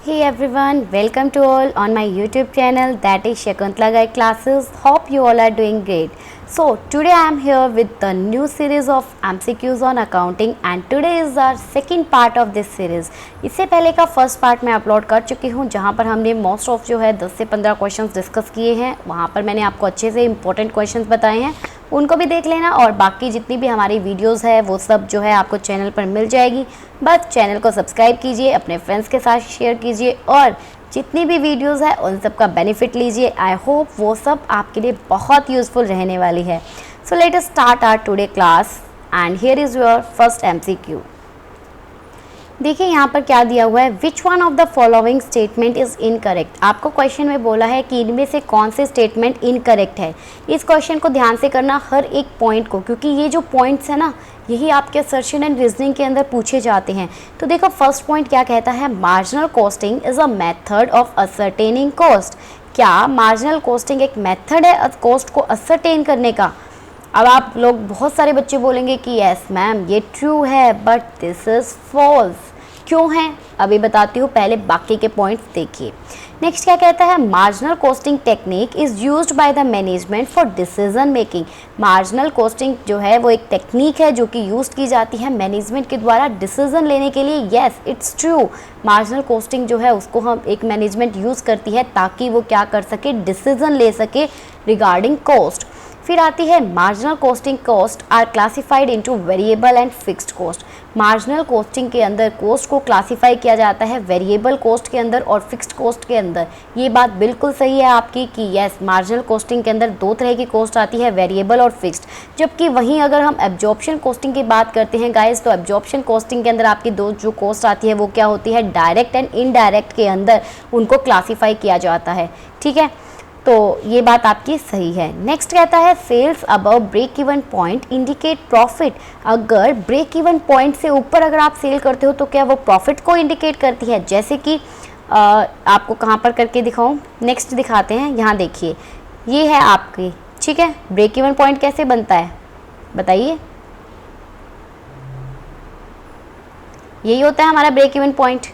Hey everyone, welcome to all on my YouTube channel, that is Shakuntala Guide Classes. Hope you all are doing great. So today I am here with the new series of MCQs on accounting and today is our second part of this series. इससे पहले का first part मैं upload कर चुकी हूँ जहाँ पर हमने मोस्ट ऑफ जो है 10 से 15 क्वेश्चंस डिस्कस किए हैं। वहाँ पर मैंने आपको अच्छे से इंपॉर्टेंट क्वेश्चंस बताए हैं, उनको भी देख लेना और बाकी जितनी भी हमारी वीडियोस है वो सब जो है आपको चैनल पर मिल जाएगी। बस चैनल को सब्सक्राइब कीजिए, अपने फ्रेंड्स के साथ शेयर कीजिए और जितनी भी वीडियोस है उन सब का बेनिफिट लीजिए। आई होप वो सब आपके लिए बहुत यूज़फुल रहने वाली है। So let us start our today class and here is your first MCQ. देखिए यहाँ पर क्या दिया हुआ है, which one of the following statement is incorrect. आपको क्वेश्चन में बोला है कि इनमें से कौन से स्टेटमेंट इनकरेक्ट है। इस क्वेश्चन को ध्यान से करना, हर एक पॉइंट को, क्योंकि ये जो पॉइंट्स है ना यही आपके असर्शन एंड रीजनिंग के अंदर पूछे जाते हैं। तो देखो फर्स्ट पॉइंट क्या कहता है, marginal costing is a method of ascertaining cost. क्या मार्जिनल कॉस्टिंग एक मेथड है कॉस्ट को असरटेन करने का? अब आप लोग बहुत सारे बच्चे बोलेंगे कि यस मैम ये ट्रू है बट दिस इज़ फॉल्स। क्यों है अभी बताती हूँ, पहले बाकी के पॉइंट्स देखिए। नेक्स्ट क्या कहता है, marginal costing technique is used by the management for decision making. Marginal costing जो है वो एक टेक्निक है जो कि यूज़ की जाती है मैनेजमेंट के द्वारा डिसीजन लेने के लिए। Yes it's true, marginal costing जो है उसको हम एक मैनेजमेंट यूज़ करती है ताकि वो क्या कर सके, डिसीजन ले सके रिगार्डिंग कॉस्ट। फिर आती है marginal costing cost are classified into variable and fixed cost. Marginal costing के अंदर कॉस्ट को क्लासिफाई किया जाता है वेरिएबल कॉस्ट के अंदर और फिक्स्ड कॉस्ट के अंदर। ये बात बिल्कुल सही है आपकी कि यस मार्जिनल कॉस्टिंग के अंदर दो तरह की कॉस्ट आती है, वेरिएबल और फिक्स्ड। जबकि वहीं अगर हम एब्जॉर्प्शन कॉस्टिंग की बात करते हैं गाइस, तो एब्जॉर्प्शन कॉस्टिंग के अंदर आपकी दो जो कॉस्ट आती है वो क्या होती है, डायरेक्ट एंड इनडायरेक्ट के अंदर उनको क्लासीफाई किया जाता है। ठीक है, तो ये बात आपकी सही है। नेक्स्ट कहता है sales above break even point indicate profit. अगर ब्रेक इवन पॉइंट से ऊपर अगर आप सेल करते हो तो क्या वो प्रॉफिट को इंडिकेट करती है। जैसे कि आपको कहाँ पर करके दिखाऊं, नेक्स्ट दिखाते हैं। यहाँ देखिए ये है आपकी, ठीक है, ब्रेक इवन पॉइंट कैसे बनता है बताइए। यही होता है हमारा break even point,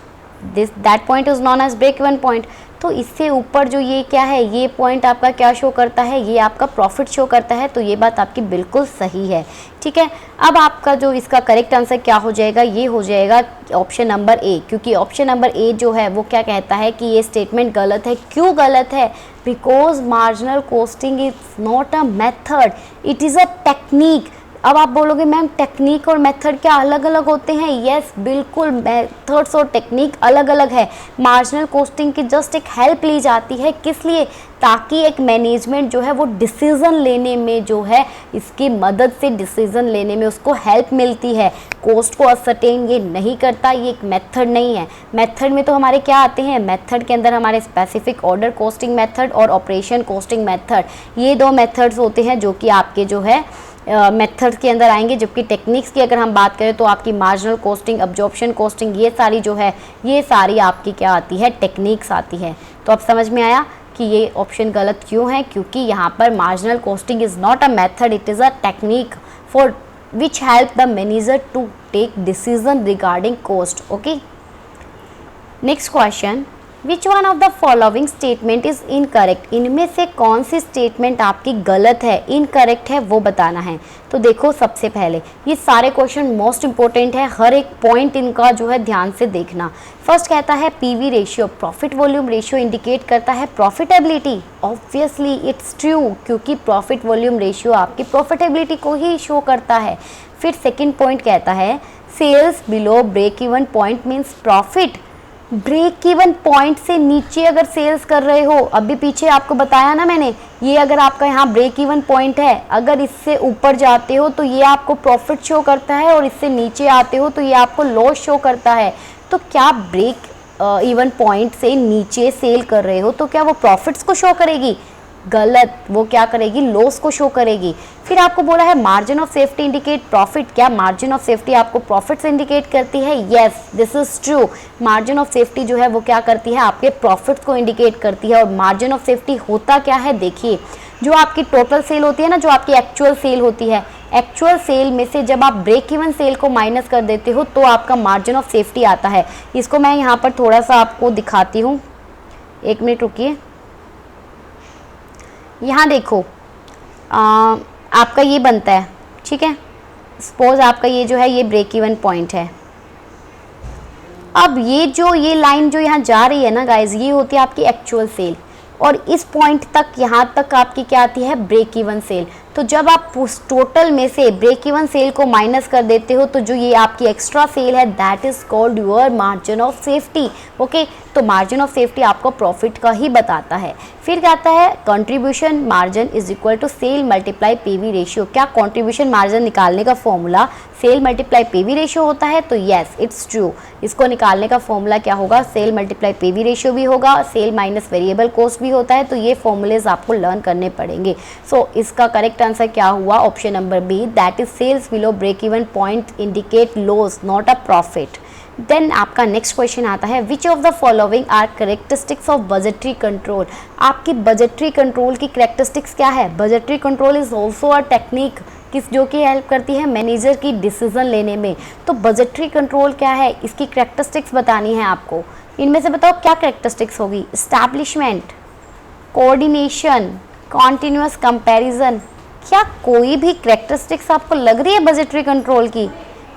that point is known as break even point. तो इससे ऊपर जो ये क्या है, ये पॉइंट आपका क्या शो करता है, ये आपका प्रॉफिट शो करता है। तो ये बात आपकी बिल्कुल सही है। ठीक है, अब आपका जो इसका करेक्ट आंसर क्या हो जाएगा, ये हो जाएगा ऑप्शन नंबर ए, क्योंकि ऑप्शन नंबर ए जो है वो क्या कहता है कि ये स्टेटमेंट गलत है। क्यों गलत है, because marginal costing is not a method, it is a technique. अब आप बोलोगे मैम टेक्निक और मेथड क्या अलग अलग होते हैं? यस बिल्कुल, मेथड्स और टेक्निक अलग अलग है। मार्जिनल कॉस्टिंग की जस्ट एक हेल्प ली जाती है, किस लिए, ताकि एक मैनेजमेंट जो है वो डिसीज़न लेने में जो है इसकी मदद से डिसीज़न लेने में उसको हेल्प मिलती है। कॉस्ट को असरटेन ये नहीं करता, ये एक मेथड नहीं है। मेथड में तो हमारे क्या आते हैं, मेथड के अंदर हमारे स्पेसिफिक ऑर्डर कॉस्टिंग मेथड और ऑपरेशन कॉस्टिंग मेथड, ये दो मेथड्स होते हैं जो कि आपके जो है मेथड्स के अंदर आएंगे। जबकि टेक्निक्स की अगर हम बात करें तो आपकी मार्जिनल कॉस्टिंग, अब्जॉर्प्शन कॉस्टिंग, ये सारी जो है ये सारी आपकी क्या आती है, टेक्निक्स आती है। तो अब समझ में आया कि ये ऑप्शन गलत क्यों है, क्योंकि यहाँ पर marginal costing is not a method, it is a technique for which help the manager to take decision regarding cost. Okay, next question, which one of the following statement is incorrect. इनमें से कौन सी statement आपकी गलत है, incorrect है, वो बताना है। तो देखो सबसे पहले ये सारे क्वेश्चन मोस्ट इंपॉर्टेंट है, हर एक पॉइंट इनका जो है ध्यान से देखना। फर्स्ट कहता है PV ratio, profit volume ratio indicate करता है प्रॉफिटेबिलिटी। ऑब्वियसली इट्स ट्रू, क्योंकि प्रॉफिट वॉल्यूम रेशियो आपकी प्रॉफिटेबिलिटी को ही शो करता है। फिर सेकेंड पॉइंट कहता है sales below break even point means profit. Break even point से नीचे अगर सेल्स कर रहे हो, अभी पीछे आपको बताया ना मैंने, ये अगर आपका यहाँ ब्रेक इवन पॉइंट है, अगर इससे ऊपर जाते हो तो ये आपको प्रॉफिट शो करता है और इससे नीचे आते हो तो ये आपको लॉस शो करता है। तो क्या ब्रेक इवन पॉइंट से नीचे सेल कर रहे हो तो क्या वो प्रॉफिट्स को शो करेगी? गलत, वो क्या करेगी, लॉस को शो करेगी। फिर आपको बोला है margin of safety indicate profit. क्या मार्जिन ऑफ सेफ्टी आपको प्रॉफिट से इंडिकेट करती है? Yes this is true, margin of safety जो है वो क्या करती है, आपके प्रॉफिट को इंडिकेट करती है। और मार्जिन ऑफ सेफ्टी होता क्या है, देखिए जो आपकी टोटल सेल होती है ना, जो आपकी एक्चुअल सेल होती है, एक्चुअल सेल में से जब आप ब्रेक इवन सेल को माइनस कर देते हो तो आपका मार्जिन ऑफ सेफ्टी आता है। इसको मैं यहाँ पर थोड़ा सा आपको दिखाती हूँ, 1 मिनट रुकिए। यहाँ देखो आपका ये बनता है, ठीक है, सपोज आपका ये जो है ये ब्रेक इवन पॉइंट है। अब ये लाइन जो यहाँ जा रही है ना गाइज, ये होती है आपकी एक्चुअल सेल, और इस पॉइंट तक यहाँ तक आपकी क्या आती है, ब्रेक इवन सेल। तो जब आप उस टोटल में से ब्रेक इवन सेल को माइनस कर देते हो तो जो ये आपकी एक्स्ट्रा सेल है that is called your margin of safety. Okay, तो मार्जिन ऑफ सेफ्टी आपको प्रॉफिट का ही बताता है। फिर क्या आता है, contribution margin is equal to sale multiply PV ratio. क्या कंट्रीब्यूशन मार्जिन निकालने का formula sale multiply PV ratio होता है? तो येस, इट्स ट्रू। इसको निकालने का फॉर्मूला क्या होगा, सेल मल्टीप्लाई पीवी रेशियो भी होगा, सेल माइनस वेरिएबल कॉस्ट भी होता है। तो ये फॉर्मूलेज आपको लर्न करने पड़ेंगे। सो इसका करेक्ट आंसर क्या हुआ, option number B, that is sales below break even point indicate loss not a profit. Then आपका नेक्स्ट क्वेश्चन आता है, which of the following are characteristics of budgetary control. आपकी बजटरी कंट्रोल की characteristics क्या है? Budgetary control is also a technique जो कि help करती है मैनेजर की डिसीजन लेने में। तो बजटरी कंट्रोल क्या है, इसकी करेक्टरिस्टिक्स बतानी है आपको। इनमें से बताओ क्या करेक्टरिस्टिक्स होगी, एस्टैब्लिशमेंट, कोऑर्डिनेशन, कॉन्टिन्यूअस कंपैरिजन। क्या कोई भी करेक्टरिस्टिक्स आपको लग रही है बजटरी कंट्रोल की?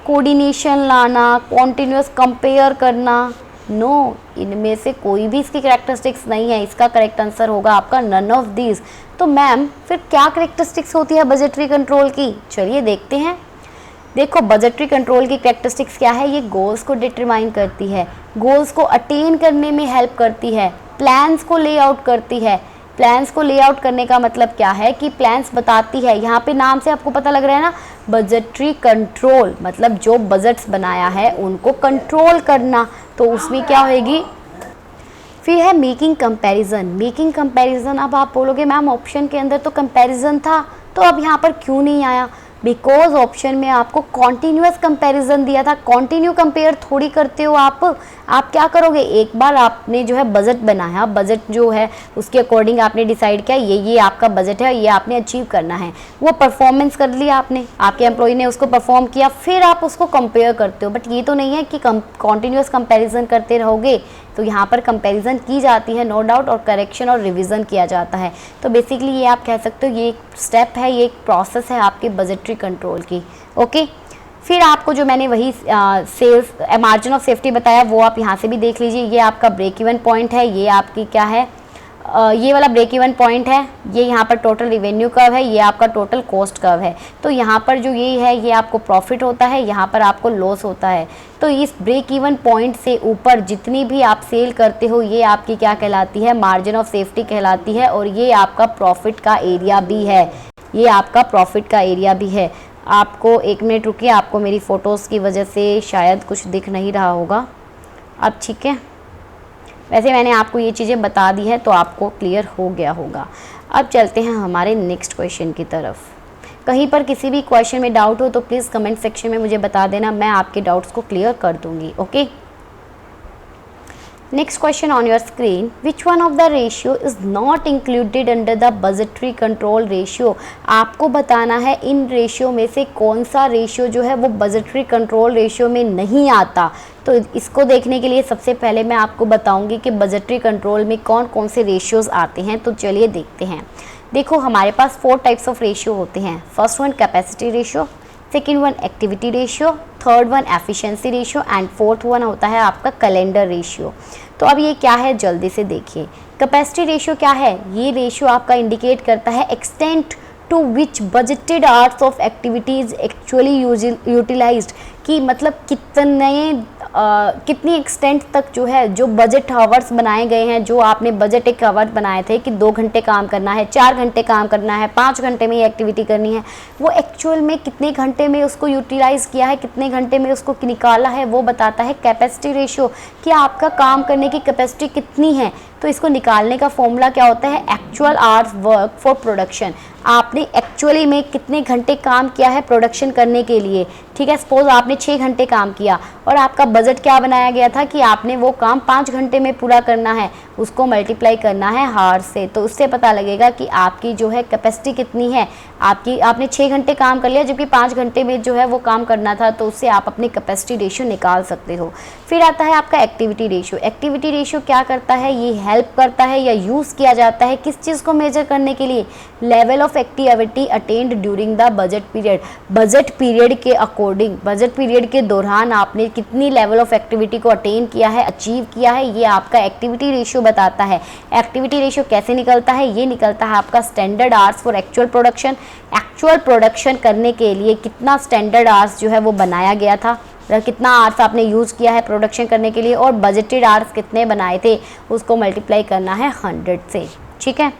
कोऑर्डिनेशन लाना, कॉन्टिन्यूअस कंपेयर करना, नो, इनमें से कोई भी इसकी करेक्टरिस्टिक्स नहीं है। इसका करेक्ट आंसर होगा आपका नन ऑफ दीज। तो मैम फिर क्या करेक्टरिस्टिक्स होती है बजटरी कंट्रोल की, चलिए देखते हैं। देखो बजटरी कंट्रोल की करेक्टरिस्टिक्स क्या है, ये गोल्स को डिटरमाइन करती है, गोल्स को अटेन करने में हेल्प करती है, प्लान्स को ले आउट करती है। प्लान्स को ले आउट करने का मतलब क्या है कि प्लान्स बताती है, यहाँ पे नाम से आपको पता लग रहा है ना, बजटरी कंट्रोल मतलब जो बजट्स बनाया है उनको कंट्रोल करना। तो उसमें क्या होगी, फिर है मेकिंग कंपैरिजन। मेकिंग कंपैरिजन, अब आप बोलोगे मैम ऑप्शन के अंदर तो कंपैरिजन था, तो अब यहाँ पर क्यों नहीं आया? बिकॉज ऑप्शन में आपको कॉन्टीन्यूअस कंपैरिजन दिया था। कॉन्टिन्यू कंपेयर थोड़ी करते हो आप क्या करोगे, एक बार आपने जो है बजट बनाया, बजट जो है उसके अकॉर्डिंग आपने डिसाइड किया ये आपका बजट है, ये आपने अचीव करना है, वो परफॉर्मेंस कर लिया आपने, आपके एम्प्लॉय ने उसको परफॉर्म किया, फिर आप उसको कंपेयर करते हो। बट ये तो नहीं है कि कॉन्टिन्यूअस कंपेरिजन करते रहोगे। तो यहाँ पर कंपैरिजन की जाती है नो डाउट, और करेक्शन और रिवीजन किया जाता है। तो बेसिकली ये आप कह सकते हो ये एक स्टेप है, ये एक प्रोसेस है आपके बजटरी कंट्रोल की। ओके, फिर आपको जो मैंने वही सेल्स मार्जिन ऑफ सेफ्टी बताया वो आप यहाँ से भी देख लीजिए। ये आपका ब्रेक इवन पॉइंट है, ये आपकी क्या है, ये वाला ब्रेक इवन पॉइंट है, ये यहाँ पर टोटल रिवेन्यू कर्व है, ये आपका टोटल कॉस्ट कर्व है। तो यहाँ पर जो ये है ये आपको प्रॉफिट होता है, यहाँ पर आपको लॉस होता है। तो इस ब्रेक इवन पॉइंट से ऊपर जितनी भी आप सेल करते हो ये आपकी क्या कहलाती है, मार्जिन ऑफ सेफ्टी कहलाती है, और ये आपका प्रॉफिट का एरिया भी है, ये आपका प्रॉफिट का एरिया भी है। आपको 1 मिनट रुकिए, आपको मेरी फ़ोटोज़ की वजह से शायद कुछ दिख नहीं रहा होगा अब, ठीक है। वैसे मैंने आपको ये चीज़ें बता दी है तो आपको क्लियर हो गया होगा। अब चलते हैं हमारे नेक्स्ट क्वेश्चन की तरफ। कहीं पर किसी भी क्वेश्चन में डाउट हो तो प्लीज़ कमेंट सेक्शन में मुझे बता देना, मैं आपके डाउट्स को क्लियर कर दूंगी। Okay, next question on your screen, which one of the ratio is not included under the budgetary control ratio. आपको बताना है इन रेशियो में से कौन सा रेशियो जो है वो बजटरी कंट्रोल रेशियो में नहीं आता। तो इसको देखने के लिए सबसे पहले मैं आपको बताऊंगी कि बजटरी कंट्रोल में कौन कौन से रेशियोज़ आते हैं। तो चलिए देखते हैं। देखो हमारे पास 4 टाइप्स ऑफ रेशियो होते हैं। First one capacity ratio, second one activity ratio, third one efficiency ratio and fourth one होता है आपका कैलेंडर रेशियो। तो अब ये क्या है जल्दी से देखिए। कैपेसिटी रेशियो क्या है, ये रेशियो आपका इंडिकेट करता है extent to which budgeted hours of activities actually utilised, कि मतलब कितनी एक्सटेंट तक जो है जो बजट आवर्स बनाए गए हैं, जो आपने बजट एक आवर बनाए थे कि 2 घंटे काम करना है, 4 घंटे काम करना है, 5 घंटे में ये एक्टिविटी करनी है, वो एक्चुअल में कितने घंटे में उसको यूटिलाइज़ किया है, कितने घंटे में उसको निकाला है, वो बताता है कैपेसिटी रेशियो कि आपका काम करने की कैपेसिटी कितनी है। तो इसको निकालने का फॉर्मूला क्या होता है, actual hours work for production. आपने एक्चुअली में कितने घंटे काम किया है प्रोडक्शन करने के लिए, ठीक है। सपोज आपने 6 घंटे काम किया और आपका बजट क्या बनाया गया था कि आपने वो काम 5 घंटे में पूरा करना है, उसको मल्टीप्लाई करना है हार से, तो उससे पता लगेगा कि आपकी जो है कैपेसिटी कितनी है। आपने 6 घंटे काम कर लिया जबकि 5 घंटे में जो है वो काम करना था, तो उससे आप अपनी कैपेसिटी रेशियो निकाल सकते हो। फिर आता है आपका एक्टिविटी रेशियो। एक्टिविटी रेशियो क्या करता है, ये हेल्प करता है या यूज़ किया जाता है किस चीज़ को मेजर करने के लिए, level of activity attend during the budget period. Budget period के अकॉर्डिंग, बजट पीरियड के दौरान आपने कितनी लेवल ऑफ एक्टिविटी को अटेन किया है, अचीव किया है, ये आपका एक्टिविटी रेशियो बताता है। एक्टिविटी रेशियो कैसे निकलता है, ये निकलता है आपका standard hours for actual production. Actual production करने के लिए कितना स्टैंडर्ड आवर्स जो है वो बनाया गया था, कितना आवर्स आपने यूज़ किया है प्रोडक्शन करने के लिए, और बजटेड आवर्स कितने बनाए थे, उसको मल्टीप्लाई करना है 100 से, ठीक है।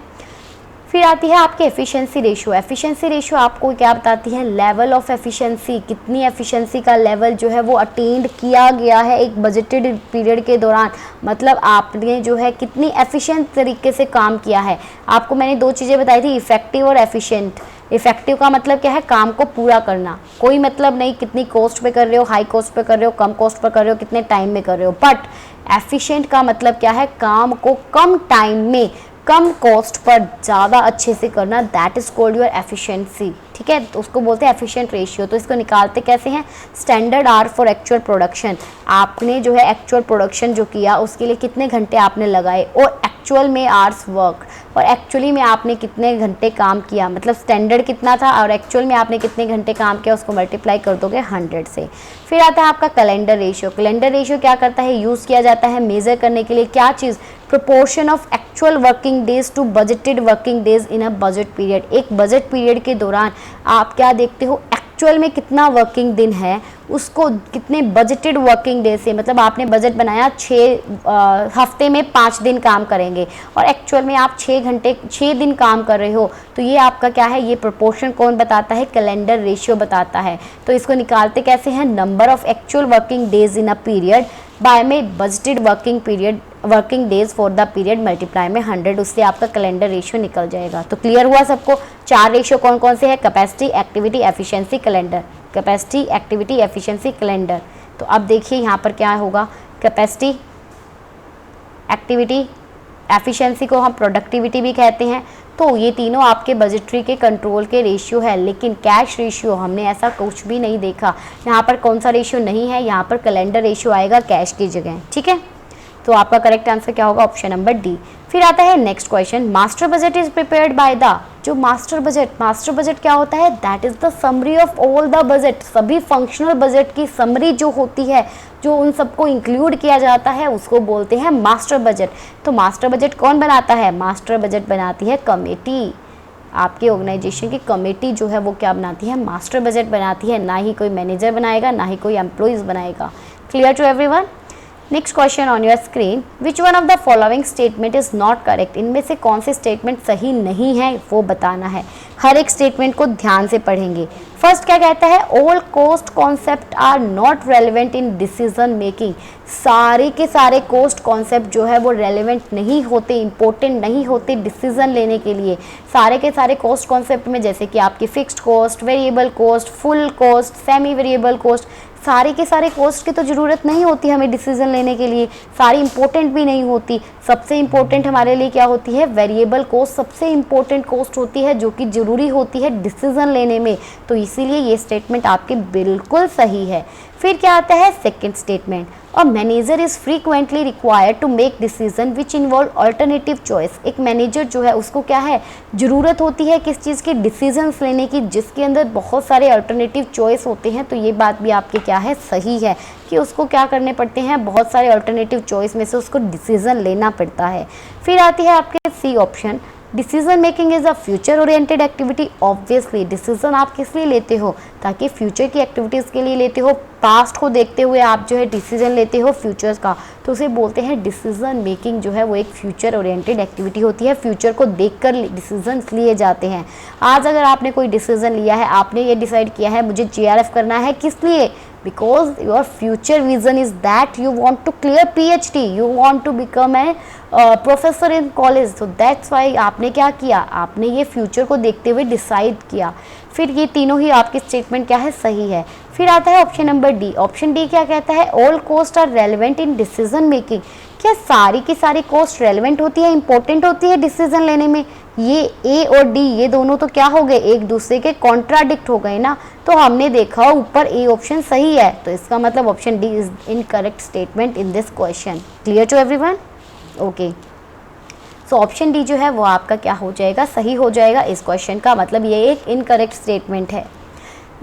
फिर आती है आपकी एफिशिएंसी रेशियो। एफिशिएंसी रेशियो आपको क्या बताती है, लेवल ऑफ एफिशिएंसी, कितनी एफिशिएंसी का लेवल जो है वो अटेंड किया गया है एक बजटेड पीरियड के दौरान, मतलब आपने जो है कितनी एफिशिएंट तरीके से काम किया है। आपको मैंने 2 चीज़ें बताई थी, इफेक्टिव और एफिशिएंट। इफेक्टिव का मतलब क्या है, काम को पूरा करना, कोई मतलब नहीं कितनी कॉस्ट पे कर रहे हो, हाई कॉस्ट पे कर रहे हो, कम कॉस्ट पे कर रहे हो, कितने टाइम में कर रहे हो। बट एफिशिएंट का मतलब क्या है, काम को कम टाइम में कम कॉस्ट पर ज़्यादा अच्छे से करना, that is called your efficiency, ठीक है। तो उसको बोलते हैं एफिशिएंट रेशियो। तो इसको निकालते कैसे हैं, standard hour for actual production. आपने जो है एक्चुअल प्रोडक्शन जो किया उसके लिए कितने घंटे आपने लगाए, और एक्चुअल में आवर्स वर्क, और एक्चुअली में आपने कितने घंटे काम किया, मतलब स्टैंडर्ड कितना था और एक्चुअल में आपने कितने घंटे काम किया, उसको मल्टीप्लाई कर दोगे 100 से। फिर आता है आपका कैलेंडर रेशियो। कैलेंडर रेशियो क्या करता है, यूज़ किया जाता है मेज़र करने के लिए क्या चीज़, proportion of actual working days to budgeted working days in a budget period. एक बजट पीरियड के दौरान आप क्या देखते हो, एक्चुअल में कितना वर्किंग दिन है, उसको कितने बजटेड वर्किंग डे से, मतलब आपने बजट बनाया 6 हफ्ते में 5 दिन काम करेंगे और एक्चुअल में आप 6 दिन काम कर रहे हो, तो ये आपका क्या है, ये प्रोपोर्शन कौन बताता है, कैलेंडर रेशियो बताता है। तो इसको निकालते कैसे हैं, number of actual working days in a period by में budgeted working days for the period multiply में 100, उससे आपका कैलेंडर रेशियो निकल जाएगा। तो क्लियर हुआ सबको, 4 रेशियो कौन कौन से हैं, capacity, activity, efficiency, calendar. Capacity, activity, efficiency, calendar. तो अब देखिए यहाँ पर क्या होगा, कैपेसिटी, एक्टिविटी, एफिशिएंसी को हम प्रोडक्टिविटी भी कहते हैं। तो ये तीनों आपके बजटरी के कंट्रोल के रेशियो है, लेकिन कैश रेशियो हमने ऐसा कुछ भी नहीं देखा। यहाँ पर कौन सा रेशियो नहीं है, यहाँ पर कैलेंडर रेशियो आएगा कैश की जगह, ठीक है। तो आपका करेक्ट आंसर क्या होगा, ऑप्शन नंबर डी। फिर आता है next question, master budget is prepared by the, जो मास्टर बजट क्या होता है, that is the summary of all the budget. सभी फंक्शनल बजट की समरी जो होती है, जो उन सबको इंक्लूड किया जाता है, उसको बोलते हैं मास्टर बजट। तो मास्टर बजट कौन बनाता है, मास्टर बजट बनाती है कमेटी। आपके ऑर्गेनाइजेशन की कमेटी जो है वो क्या बनाती है, मास्टर बजट बनाती है, ना ही कोई मैनेजर बनाएगा, ना ही कोई एम्प्लॉइज बनाएगा। Clear to everyone. Next question on your screen, which one of the following statement is not correct. इनमें से कौन से स्टेटमेंट सही नहीं है वो बताना है। हर एक स्टेटमेंट को ध्यान से पढ़ेंगे। फर्स्ट क्या कहता है, all cost concept are not relevant in decision making. सारे के सारे कॉस्ट कॉन्सेप्ट जो है वो रेलिवेंट नहीं होते, इंपॉर्टेंट नहीं होते डिसीजन लेने के लिए। सारे के सारे कॉस्ट कॉन्सेप्ट में जैसे कि आपकी fixed cost, variable cost, full cost, semi variable cost, सारे के सारे कॉस्ट की तो ज़रूरत नहीं होती हमें डिसीजन लेने के लिए, सारी इंपॉर्टेंट भी नहीं होती। सबसे इंपॉर्टेंट हमारे लिए क्या होती है, वेरिएबल कॉस्ट सबसे इंपॉर्टेंट कॉस्ट होती है जो कि ज़रूरी होती है डिसीजन लेने में। तो इसीलिए ये स्टेटमेंट आपके बिल्कुल सही है। फिर क्या आता है second statement, a manager is frequently required to make decision which involve alternative choice. एक मैनेजर जो है उसको क्या है, ज़रूरत होती है किस चीज़ के, डिसीजंस लेने की, जिसके अंदर बहुत सारे अल्टरनेटिव चॉइस होते हैं। तो ये बात भी आपके क्या है, सही है कि उसको क्या करने पड़ते हैं, बहुत सारे अल्टरनेटिव चॉइस में से उसको डिसीजन लेना पड़ता है। फिर आती है आपके C option, decision making is a future oriented activity. Obviously decision आप किस लिए लेते हो, ताकि फ्यूचर की एक्टिविटीज़ के लिए लेते हो, पास्ट को देखते हुए आप जो है डिसीजन लेते हो फ्यूचर्स का, तो उसे बोलते हैं डिसीजन मेकिंग जो है वो एक फ्यूचर ओरिएंटेड एक्टिविटी होती है। फ्यूचर को देखकर डिसीजंस लिए जाते हैं। आज अगर आपने कोई डिसीजन लिया है, आपने ये डिसाइड किया है मुझे JRF करना है, किस लिए? Because your future vision is that you want to clear PhD, you want to become a professor in college, so that's why आपने क्या किया, आपने ये फ्यूचर को देखते हुए डिसाइड किया। फिर ये तीनों ही आपके स्टेटमेंट क्या है, सही है। फिर आता है option number D. Option D क्या कहता है, all cost are relevant in decision making. क्या सारी की सारी कॉस्ट रेलिवेंट होती है, इंपॉर्टेंट होती है डिसीजन लेने में? ये ए और डी ये दोनों तो क्या हो गए, एक दूसरे के कॉन्ट्राडिक्ट हो गए ना। तो हमने देखा ऊपर ए ऑप्शन सही है, तो इसका मतलब option D is incorrect statement in this question. Clear to everyone? Okay, so option D जो है वो आपका क्या हो जाएगा, सही हो जाएगा। इस क्वेश्चन का मतलब ये एक इनकरेक्ट स्टेटमेंट है।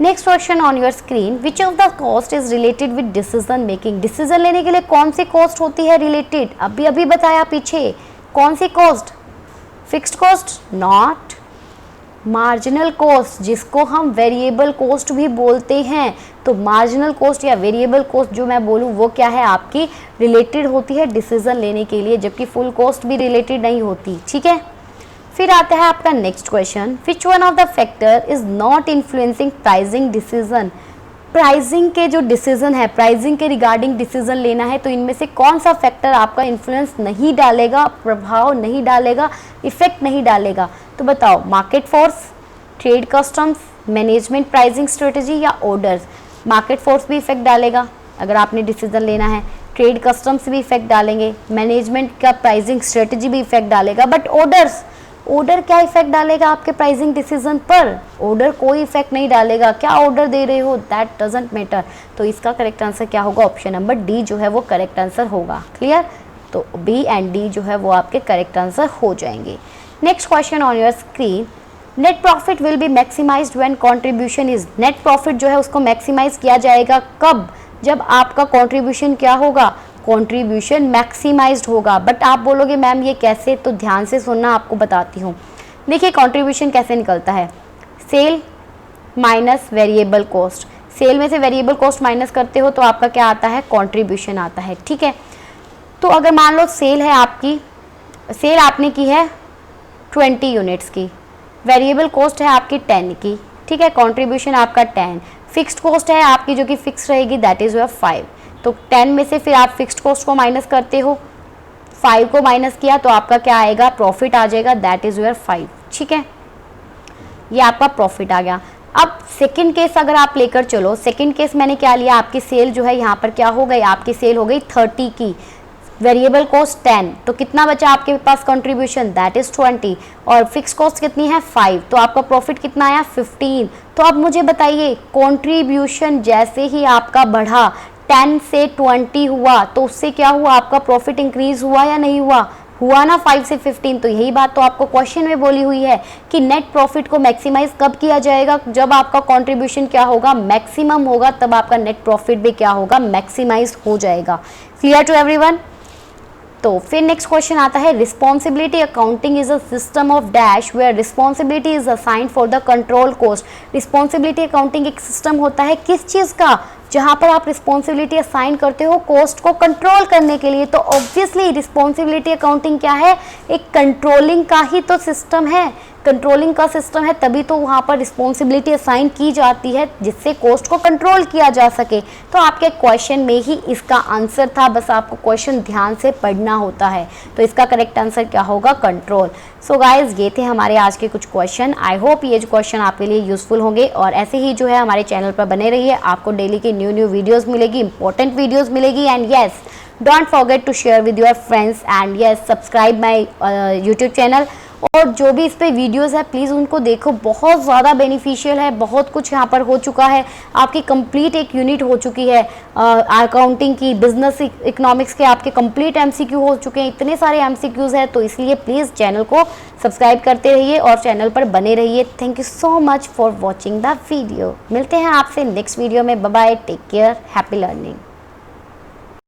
Next question on your screen, which of the cost is related with decision making. Decision लेने के लिए कौन सी कॉस्ट होती है रिलेटेड? अभी अभी बताया पीछे, कौन सी cost? Fixed cost? Not. Marginal cost, जिसको हम वेरिएबल कॉस्ट भी बोलते हैं। तो मार्जिनल कॉस्ट या वेरिएबल कॉस्ट जो मैं बोलूँ वो क्या है, आपकी रिलेटेड होती है डिसीजन लेने के लिए, जबकि फुल कॉस्ट भी रिलेटेड नहीं होती। ठीक है, फिर आता है आपका next question, which one of the factor is not influencing pricing decision. Pricing के जो डिसीजन है, प्राइसिंग के रिगार्डिंग डिसीजन लेना है, तो इनमें से कौन सा फैक्टर आपका इन्फ्लुएंस नहीं डालेगा, प्रभाव नहीं डालेगा, इफेक्ट नहीं डालेगा? तो बताओ, market force, trade customs, management pricing strategy या ऑर्डर्स? मार्केट फोर्स भी इफेक्ट डालेगा अगर आपने डिसीजन लेना है, ट्रेड कस्टम्स भी इफेक्ट डालेंगे, मैनेजमेंट का प्राइसिंग स्ट्रेटजी भी इफेक्ट डालेगा, बट ऑर्डर्स, ऑर्डर क्या इफेक्ट डालेगा आपके प्राइसिंग डिसीजन पर? ऑर्डर कोई इफेक्ट नहीं डालेगा। क्या ऑर्डर दे रहे हो, दैट डजंट मैटर। तो इसका करेक्ट आंसर क्या होगा, ऑप्शन नंबर डी जो है वो करेक्ट आंसर होगा। क्लियर? तो बी एंड डी जो है वो आपके करेक्ट आंसर हो जाएंगे। Next question on your screen, net profit will be maximised when contribution is. Net profit जो है उसको मैक्सिमाइज किया जाएगा कब? जब आपका कंट्रीब्यूशन क्या होगा, कंट्रीब्यूशन मैक्सिमाइज्ड होगा। बट आप बोलोगे मैम ये कैसे, तो ध्यान से सुनना, आपको बताती हूँ। देखिए कंट्रीब्यूशन कैसे निकलता है, sale minus variable cost. Sale में से वेरिएबल कॉस्ट माइनस करते हो तो आपका क्या आता है, कंट्रीब्यूशन आता है। ठीक है, तो अगर मान लो सेल है आपकी, सेल आपने की है 20 यूनिट्स की, वेरिएबल कॉस्ट है आपकी 10 की। ठीक है, कंट्रीब्यूशन आपका 10, फिक्स्ड कॉस्ट है आपकी जो कि फिक्स रहेगी, दैट इज योर 5। तो 10 में से फिर आप फिक्स्ड कॉस्ट को माइनस करते हो, 5 को माइनस किया तो आपका क्या आएगा, प्रॉफिट आ जाएगा, दैट इज योर 5। ठीक है, ये आपका प्रॉफिट आ गया। अब सेकंड केस अगर आप लेकर चलो, सेकंड केस मैंने क्या लिया, आपकी सेल जो है यहाँ पर क्या हो गई, आपकी सेल हो गई 30 की, वेरिएबल कॉस्ट 10, तो कितना बचा आपके पास कंट्रीब्यूशन, दैट इज 20, और फिक्स कॉस्ट कितनी है 5, तो आपका प्रॉफिट कितना आया 15। तो अब मुझे बताइए, कंट्रीब्यूशन जैसे ही आपका बढ़ा, 10 से 20 हुआ, तो उससे क्या हुआ, आपका प्रॉफिट इंक्रीज हुआ या नहीं हुआ, हुआ ना 5 से 15। तो यही बात तो आपको क्वेश्चन में बोली हुई है कि नेट प्रॉफिट को मैक्सिमाइज कब किया जाएगा, जब आपका कंट्रीब्यूशन क्या होगा, मैक्सिमम होगा, तब आपका नेट प्रॉफिट भी क्या होगा, मैक्सिमाइज हो जाएगा। Clear to everyone? तो फिर नेक्स्ट क्वेश्चन आता है, responsibility accounting is a system of dash where responsibility is assigned for the control cost. Responsibility accounting एक सिस्टम होता है किस चीज़ का, जहाँ पर आप रिस्पॉन्सिबिलिटी असाइन करते हो कॉस्ट को कंट्रोल करने के लिए। तो ऑब्वियसली रिस्पॉन्सिबिलिटी अकाउंटिंग क्या है, एक कंट्रोलिंग का ही तो सिस्टम है, कंट्रोलिंग का सिस्टम है, तभी तो वहाँ पर रिस्पॉन्सिबिलिटी असाइन की जाती है जिससे कॉस्ट को कंट्रोल किया जा सके। तो आपके क्वेश्चन में ही इसका आंसर था, बस आपको क्वेश्चन ध्यान से पढ़ना होता है। तो इसका करेक्ट आंसर क्या होगा, कंट्रोल। सो गाइज, ये थे हमारे आज के कुछ क्वेश्चन। आई होप ये जो क्वेश्चन आपके लिए यूजफुल होंगे, और ऐसे ही जो है हमारे चैनल पर बने रहिए, आपको डेली की न्यू वीडियोज़ मिलेगी, इंपॉर्टेंट वीडियोज़ मिलेगी। And yes, don't forget to share with your friends, and yes subscribe my YouTube channel. और जो भी इस पे वीडियोस है प्लीज़ उनको देखो, बहुत ज़्यादा बेनिफिशियल है, बहुत कुछ यहाँ पर हो चुका है, आपकी कंप्लीट एक यूनिट हो चुकी है अकाउंटिंग की, बिजनेस इकोनॉमिक्स के आपके कंप्लीट एमसीक्यू हो चुके हैं, इतने सारे एमसीक्यूज़ हैं। तो इसलिए प्लीज़ चैनल को सब्सक्राइब करते रहिए और चैनल पर बने रहिए। Thank you so much for watching the video. मिलते हैं आपसे नेक्स्ट वीडियो में। Bye bye, take care, happy learning.